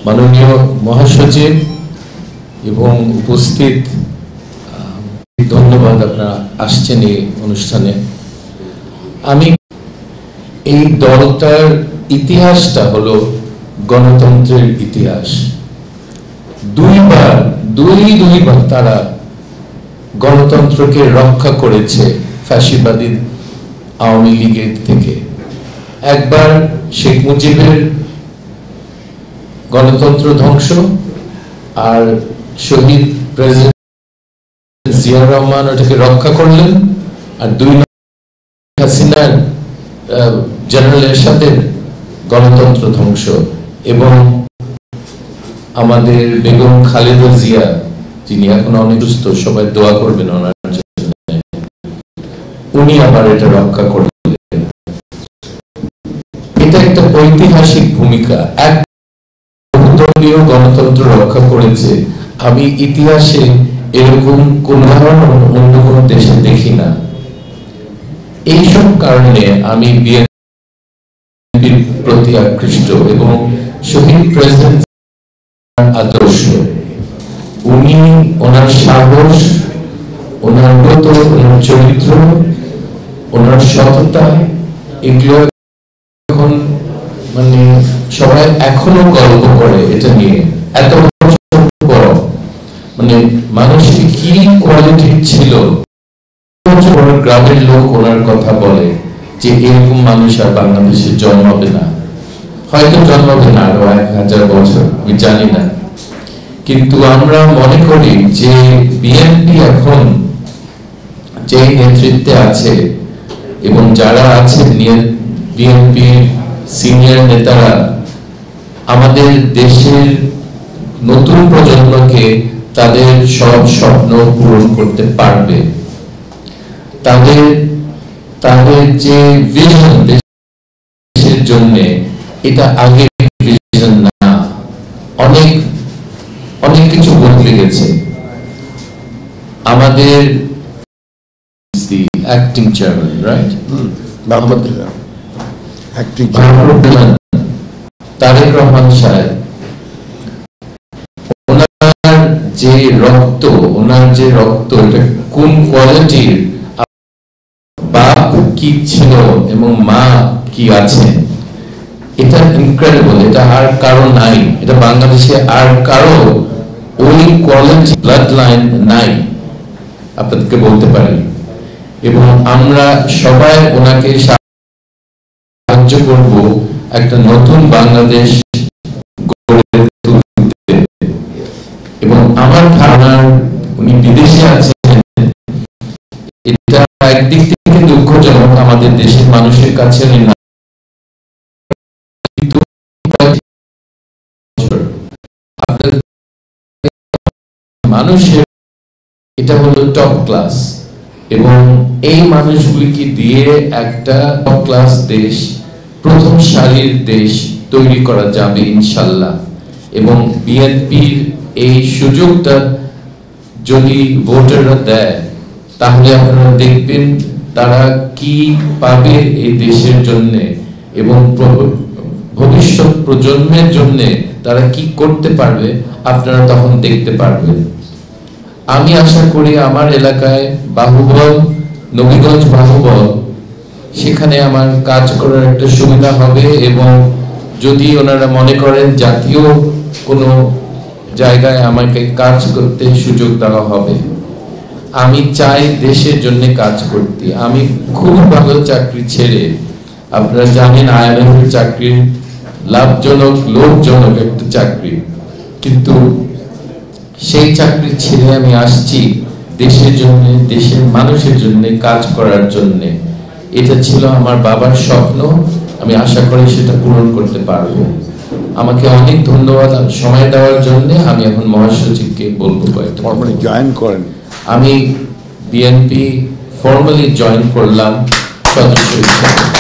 মাননীয় মহাসচিব এবং উপস্থিত ধন্যবাদ আপনারা আসছেন এই অনুষ্ঠানে। আমি এই দলটার ইতিহাসটা হলো গণতন্ত্রের ইতিহাস। দুইবার তারা গণতন্ত্রকে রক্ষা করেছে ফ্যাসিবাদী আওয়ামী লীগের থেকে। একবার শেখ মুজিবের গণতন্ত্র ধ্বংস, আর শহীদ প্রেসিডেন্ট জিয়া রহমান ওটাকে রক্ষা করলেন, আর হাসিনার জেনারেল এরশাদের গণতন্ত্র ধ্বংস, এবং আমাদের বেগম খালেদা জিয়া, যিনি এখন অনেক সুস্থ, সবাই দোয়া করবেন ওনার জন্য, উনি আবার এটা রক্ষা করলেন। এটা একটা ঐতিহাসিক ভূমিকা। এক বহুদলীয় গণতন্ত্র রক্ষা করেছে। আমি ইতিহাসে এরকম কোন ধরনের অন্য কোন দেশে দেখি না। এইসব কারণে আমি বিএনপির প্রতি আকৃষ্ট, এবং শহীদ প্রেসিডেন্ট আদর্শ, উনি ওনার সাহস, ওনার গত, ওনার চরিত্র, ওনার সততা, এগুলো এখন মানে সবাই এখনো গল্প করে এটা নিয়ে। এত বড় মানে মানুষের কি কোয়ালিটি ছিল, গ্রামের লোক ওনার কথা বলে যে এরকম মানুষ আর বাংলাদেশে জন্মাবে না, হয়তো জন্মাবে না আরো 1000 বছর, আমি জানি না। কিন্তু আমরা মনে করি যে বিএনপি এখন যে নেতৃত্বে আছে এবং যারা আছেন বিএনপির সিনিয়র নেতারা আমাদের দেশের নতুন প্রজন্মকে তাদের সব স্বপ্ন পূরণ করতে পারবে। তাদের যে ভিশন দেশের জন্য, এটা আগে ভিশন না, অনেক অনেক কিছু বদলে গেছে। আমাদের acting chairman, right, Tarique Rahman সাহেব, ওনার যে রক্ত এটা কোন কোয়ালিটির, বাপ কি ছিল এবং মা কি আছে, এটা ইনক্রেডিবল। এটা আর কারো নাই, এটা বাংলাদেশে আর কারো ওই কোয়ালিটি ব্লাড লাইন নাই, আপনাদেরকে বলতে পারি। এবং আমরা সবাই ওনাকে সাহায্য করব একটা নতুন বাংলাদেশ গড়ে তুলতে। এবং আমার ধারণা উনি বিদেশে আছেন, এটা একদিক থেকে দুঃখজনক আমাদের দেশের মানুষের কাছে। মানুষের এটা হলো টপ ক্লাস, এবং এই মানুষগুলিকে দিয়ে একটা টপ ক্লাস দেশ, প্রথম সারির দেশ তৈরি করা যাবে ইনশাল্লাহ। এবং বিএনপির এই সুযোগটা যদি ভোটাররা দেয়, তাহলে আপনারা দেখবেন তারা কি পাবে এই দেশের জন্য, এবং ভবিষ্যৎ প্রজন্মের জন্য তারা কি করতে পারবে, আপনারা তখন দেখতে পারবেন। আমি আশা করি আমার এলাকায় বাহুবল, নবীগঞ্জ বাহুবল, সেখানে আমার কাজ করার একটা সুবিধা হবে। এবং যদি ওনারা মনে করেন জাতীয় কোনো জায়গায় আমাকে কাজ করতে সুযোগ দেওয়া হবে, আমি চাই দেশের জন্য কাজ করতে। আমি খুব ভালো চাকরি ছেড়ে, আপনারা জানেন আইএমএফ চাকরি লাভজনক, লোকজনক একটা চাকরি, কিন্তু সেই চাকরি ছেড়ে আমি আসছি দেশের জন্য, দেশের মানুষের জন্য কাজ করার জন্য। এটা ছিল আমার বাবার স্বপ্ন, আমি আশা করি সেটা পূরণ করতে পারবো। আমাকে অনেক ধন্যবাদ সময় দেওয়ার জন্য। আমি এখন মহাসচিবকে বলবো কয়েকটা। ফর্মালি জয়েন করেন? আমি বিএনপি ফর্মালি জয়েন করলাম সদস্য হিসেবে।